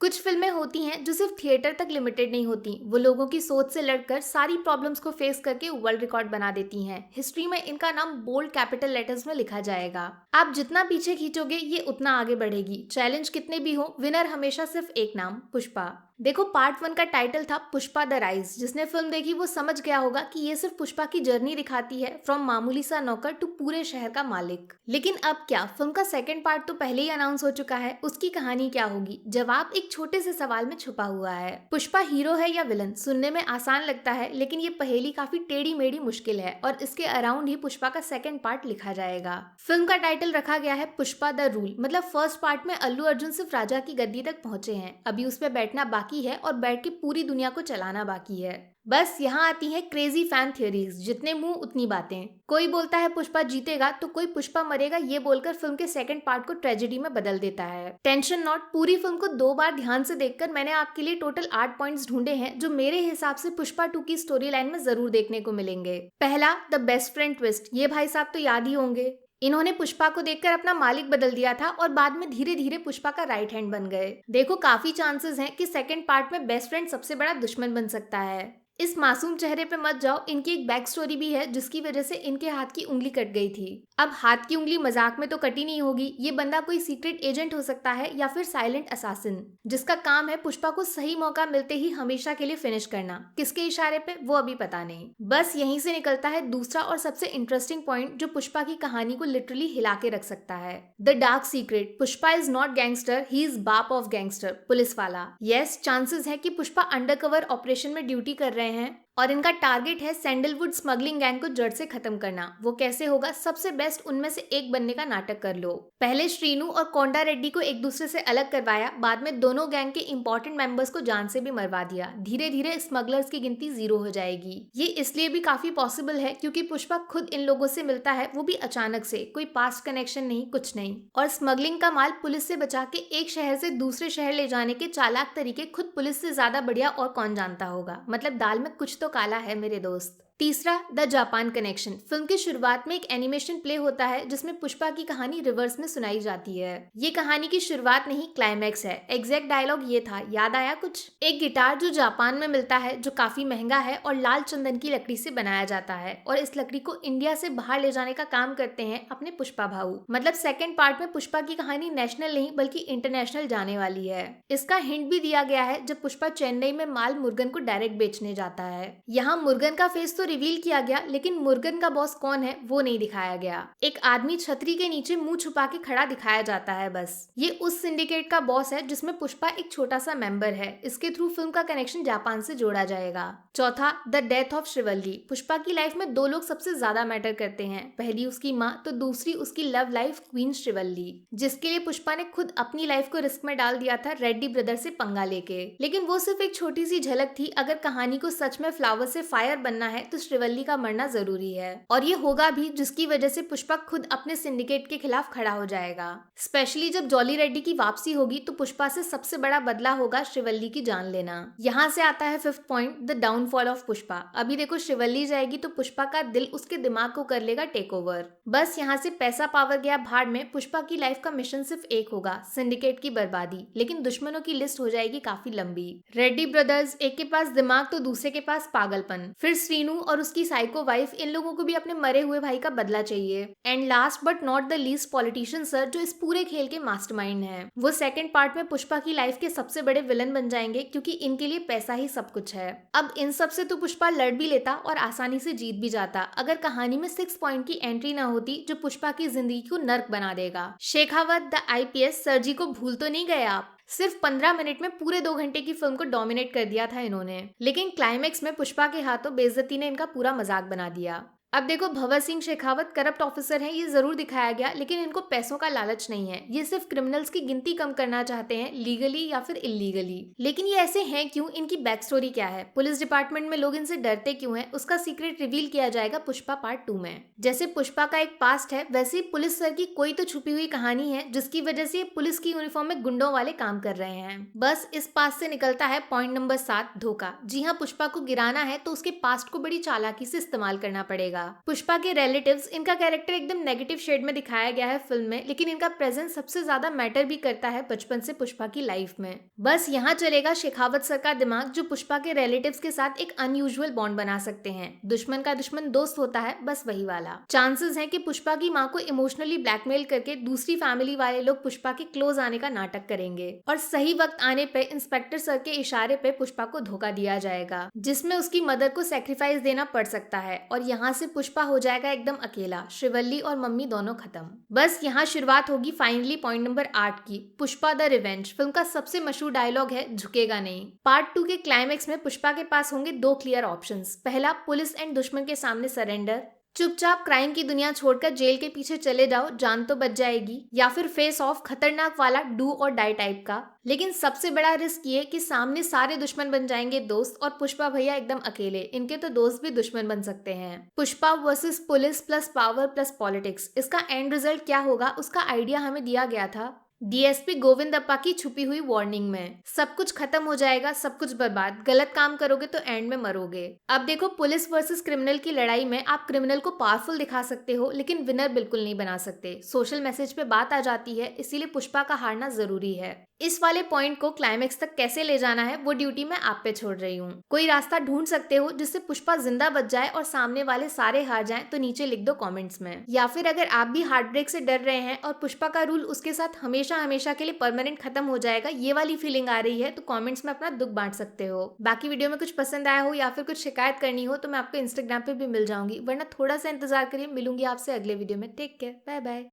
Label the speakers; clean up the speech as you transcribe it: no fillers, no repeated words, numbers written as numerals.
Speaker 1: कुछ फिल्में होती हैं जो सिर्फ थिएटर तक लिमिटेड नहीं होती, वो लोगों की सोच से लड़कर सारी प्रॉब्लम्स को फेस करके वर्ल्ड रिकॉर्ड बना देती हैं। हिस्ट्री में इनका नाम बोल्ड कैपिटल लेटर्स में लिखा जाएगा। आप जितना पीछे खींचोगे ये उतना आगे बढ़ेगी। चैलेंज कितने भी हो, विनर हमेशा सिर्फ एक नाम, पुष्पा। देखो, पार्ट 1 का टाइटल था पुष्पा द राइज। जिसने फिल्म देखी वो समझ गया होगा कि ये सिर्फ पुष्पा की जर्नी दिखाती है, फ्रॉम मामूली सा नौकर टू पूरे शहर का मालिक। लेकिन अब क्या, फिल्म का सेकंड पार्ट तो पहले ही अनाउंस हो चुका है। उसकी कहानी क्या होगी? जवाब एक छोटे से सवाल में छुपा हुआ है। पुष्पा हीरो है या विलन? सुनने में आसान लगता है, लेकिन ये पहेली काफी टेढ़ी मेढ़ी मुश्किल है और इसके अराउंड ही पुष्पा का सेकंड पार्ट लिखा जाएगा। फिल्म का टाइटल रखा गया है पुष्पा द रूल। मतलब फर्स्ट पार्ट में अल्लू अर्जुन सिर्फ राजा की गद्दी तक पहुंचे हैं, अभी उस पर बैठना बाकी है और बैठ के पूरी दुनिया को चलाना बाकी है। बस यहाँ आती है क्रेजी फैन थ्योरीज, जितने मुंह उतनी बातें। कोई बोलता है पुष्पा जीतेगा तो कोई पुष्पा मरेगा, ये बोलकर फिल्म के सेकंड पार्ट को ट्रेजेडी में बदल देता है। टेंशन नॉट, पूरी फिल्म को 2 बार ध्यान से देखकर मैंने आपके लिए टोटल 8 पॉइंट्स ढूंढे हैं जो मेरे हिसाब से पुष्पा 2 की स्टोरी लाइन में जरूर देखने को मिलेंगे। पहला, द बेस्ट फ्रेंड ट्विस्ट। ये भाई साहब तो याद ही होंगे। इन्होंने पुष्पा को देखकर अपना मालिक बदल दिया था और बाद में धीरे धीरे पुष्पा का राइट हैंड बन गए। देखो, काफी चांसेस हैं कि सेकंड पार्ट में बेस्ट फ्रेंड सबसे बड़ा दुश्मन बन सकता है। इस मासूम चेहरे पे मत जाओ, इनकी एक बैक स्टोरी भी है जिसकी वजह से इनके हाथ की उंगली कट गई थी। अब हाथ की उंगली मजाक में तो कटी नहीं होगी। ये बंदा कोई सीक्रेट एजेंट हो सकता है या फिर साइलेंट असासिन, जिसका काम है पुष्पा को सही मौका मिलते ही हमेशा के लिए फिनिश करना। किसके इशारे पे वो अभी पता नहीं। बस यहीं से निकलता है दूसरा और सबसे इंटरेस्टिंग पॉइंट जो पुष्पा की कहानी को लिटरली हिला के रख सकता है। The dark secret. Pushpa is not gangster, he is बाप ऑफ गैंगस्टर, पुलिस वाला। यस, चांसेस है कि पुष्पा अंडरकवर ऑपरेशन में ड्यूटी कर रहे हैं और इनका टारगेट है सैंडलवुड स्मगलिंग गैंग को जड़ से खत्म करना। वो कैसे होगा? सबसे बेस्ट उनमें से एक बनने का नाटक कर लो। पहले श्रीनु और कोंडा रेड्डी को एक दूसरे से अलग करवाया, बाद में दोनों गैंग के इंपॉर्टेंट मेंबर्स को जान से भी मरवा दिया। धीरे धीरे स्मगलर्स की गिनती 0 हो जाएगी। ये इसलिए भी काफी पॉसिबल है क्योंकि पुष्पा खुद इन लोगों से मिलता है, वो भी अचानक से, कोई पास्ट कनेक्शन नहीं, कुछ नहीं। और स्मगलिंग का माल पुलिस से बचा के एक शहर से दूसरे शहर ले जाने के चालाक तरीके खुद पुलिस से ज्यादा बढ़िया और कौन जानता होगा। मतलब दाल में कुछ तो काला है मेरे दोस्त। तीसरा, द जापान कनेक्शन। फिल्म की शुरुआत में एक एनिमेशन प्ले होता है जिसमें पुष्पा की कहानी रिवर्स में सुनाई जाती है। ये कहानी की शुरुआत नहीं, क्लाइमैक्स है। एग्जैक्ट डायलॉग ये था, याद आया कुछ? एक गिटार जो जापान में मिलता है, जो काफी महंगा है और लाल चंदन की लकड़ी से बनाया जाता है, और इस लकड़ी को इंडिया से बाहर ले जाने का काम करते हैं अपने पुष्पा भाऊ। मतलब सेकंड पार्ट में पुष्पा की कहानी नेशनल नहीं बल्कि इंटरनेशनल जाने वाली है। इसका हिंट भी दिया गया है जब पुष्पा चेन्नई में माल मुर्गन को डायरेक्ट बेचने जाता है। यहाँ मुर्गन का फेस तो रिवील किया गया, लेकिन मुर्गन का बॉस कौन है वो नहीं दिखाया गया। एक आदमी छतरी के नीचे मुंह छुपा के खड़ा दिखाया जाता है बस। ये उस सिंडिकेट का बॉस है जिसमें पुष्पा एक छोटा सा मेंबर है। इसके थ्रू फिल्म का कनेक्शन जापान से जोड़ा जाएगा। चौथा, the death of Srivalli. Pushpa की लाइफ में 2 लोग सबसे ज्यादा मैटर करते हैं, पहली उसकी माँ तो दूसरी उसकी लव लाइफ क्वीन श्रीवल्ली, जिसके लिए पुष्पा ने खुद अपनी लाइफ को रिस्क में डाल दिया था रेड्डी ब्रदर से पंगा लेके। लेकिन वो सिर्फ एक छोटी सी झलक थी। अगर कहानी को सच में फ्लावर से फायर बनना है तो श्रीवल्ली का मरना जरूरी है, और ये होगा भी, जिसकी वजह से पुष्पा खुद अपने सिंडिकेट के खिलाफ खड़ा हो जाएगा। स्पेशली जब जॉली रेड्डी की वापसी होगी तो पुष्पा से सबसे बड़ा बदला होगा श्रीवल्ली की जान लेना। यहाँ से आता है 5th point, the downfall of Pushpa. अभी देखो, श्रीवल्ली जाएगी तो पुष्पा का दिल उसके दिमाग को कर लेगा टेक ओवर। बस यहाँ से पैसा पावर गया भाड़ में। पुष्पा की लाइफ का मिशन सिर्फ एक होगा, सिंडिकेट की बर्बादी। लेकिन दुश्मनों की लिस्ट हो जाएगी काफी लंबी। रेड्डी ब्रदर्स, एक के पास दिमाग तो दूसरे के पास पागलपन। फिर श्रीनु और उसकी साइको वाइफ, इन लोगों को भी अपने मरे हुए भाई का बदला चाहिए। And last but not the least, politician sir, जो इस पूरे खेल के मास्टरमाइंड हैं। वो सेकंड पार्ट में पुष्पा की लाइफ के सबसे बड़े विलन बन जाएंगे क्योंकि इनके लिए पैसा ही सब कुछ है। अब इन सब से तो पुष्पा लड़ भी लेता और आसानी से जीत भी जाता अगर कहानी में 6 पॉइंट की एंट्री ना होती जो पुष्पा की जिंदगी को नर्क बना देगा। शेखावत द IPS सर जी को भूल तो नहीं गए आप? सिर्फ 15 मिनट में पूरे 2 घंटे की फिल्म को डोमिनेट कर दिया था इन्होंने। लेकिन क्लाइमेक्स में पुष्पा के हाथों बेइज्जती ने इनका पूरा मजाक बना दिया। अब देखो, भंवर सिंह शेखावत करप्ट ऑफिसर हैं, ये जरूर दिखाया गया, लेकिन इनको पैसों का लालच नहीं है। ये सिर्फ क्रिमिनल्स की गिनती कम करना चाहते हैं, लीगली या फिर इलीगली। लेकिन ये ऐसे हैं क्यों? इनकी बैक स्टोरी क्या है? पुलिस डिपार्टमेंट में लोग इनसे डरते क्यों हैं? उसका सीक्रेट रिवील किया जाएगा पुष्पा पार्ट 2 में। जैसे पुष्पा का एक पास्ट है, वैसे ही पुलिस सर की कोई तो छुपी हुई कहानी है जिसकी वजह से ये पुलिस की यूनिफॉर्म में गुंडों वाले काम कर रहे हैं। बस इस पास्ट से निकलता है पॉइंट नंबर 7, धोखा। जी हाँ, पुष्पा को गिराना है तो उसके पास्ट को बड़ी चालाकी से इस्तेमाल करना पड़ेगा। जाएगा। पुष्पा के रिलेटिव्स, इनका कैरेक्टर एकदम नेगेटिव शेड में दिखाया गया है फिल्म में, लेकिन इनका प्रेजेंस सबसे ज्यादा मैटर भी करता है बचपन से पुष्पा की लाइफ में। बस यहाँ चलेगा शेखावत सर का दिमाग, जो पुष्पा के रिलेटिव्स के साथ एक अनयूजुअल बॉन्ड बना सकते हैं। दुश्मन का दुश्मन दोस्त होता है, बस वही वाला। चांसेस है कि पुष्पा की माँ को इमोशनली ब्लैकमेल करके दूसरी फैमिली वाले लोग पुष्पा के क्लोज आने का नाटक करेंगे और सही वक्त आने पे इंस्पेक्टर सर के इशारे पे पुष्पा को धोखा दिया जाएगा, जिसमें उसकी मदर को सेक्रीफाइस देना पड़ सकता है और यहाँ से पुष्पा हो जाएगा एकदम अकेला, श्रीवल्ली और मम्मी दोनों खत्म। बस यहाँ शुरुआत होगी फाइनली पॉइंट नंबर 8 की, पुष्पा द रिवेंज। फिल्म का सबसे मशहूर डायलॉग है, झुकेगा नहीं। पार्ट 2 के क्लाइमेक्स में पुष्पा के पास होंगे 2 क्लियर ऑप्शंस। पहला, पुलिस एंड दुश्मन के सामने सरेंडर, चुपचाप क्राइम की दुनिया छोड़कर जेल के पीछे चले जाओ, जान तो बच जाएगी। या फिर फेस ऑफ, खतरनाक वाला डू और डाई टाइप का। लेकिन सबसे बड़ा रिस्क ये कि सामने सारे दुश्मन बन जाएंगे दोस्त और पुष्पा भैया एकदम अकेले। इनके तो दोस्त भी दुश्मन बन सकते हैं। Pushpa versus police plus power plus politics, इसका एंड रिजल्ट क्या होगा उसका आइडिया हमें दिया गया था डीएसपी गोविंद अप्पा की छुपी हुई वार्निंग में। सब कुछ खत्म हो जाएगा, सब कुछ बर्बाद, गलत काम करोगे तो एंड में मरोगे। अब देखो, पुलिस वर्सेस क्रिमिनल की लड़ाई में आप क्रिमिनल को पावरफुल दिखा सकते हो, लेकिन विनर बिल्कुल नहीं बना सकते। सोशल मैसेज पे बात आ जाती है, इसीलिए पुष्पा का हारना जरूरी है। इस वाले पॉइंट को क्लाइमेक्स तक कैसे ले जाना है वो ड्यूटी मैं आप पे छोड़ रही हूँ। कोई रास्ता ढूंढ सकते हो जिससे पुष्पा जिंदा बच जाए और सामने वाले सारे हार जाएं, तो नीचे लिख दो कमेंट्स में। या फिर अगर आप भी हार्ट ब्रेक से डर रहे हैं और पुष्पा का रूल उसके साथ हमेशा हमेशा के लिए परमानेंट खत्म हो जाएगा, ये वाली फीलिंग आ रही है, तो कमेंट्स में अपना दुख बांट सकते हो। बाकी वीडियो में कुछ पसंद आया हो या फिर कुछ शिकायत करनी हो तो मैं आपको इंस्टाग्राम पे भी मिल जाऊंगी, वरना थोड़ा सा इंतजार करिए, मिलूंगी आपसे अगले वीडियो में। Take care, bye bye.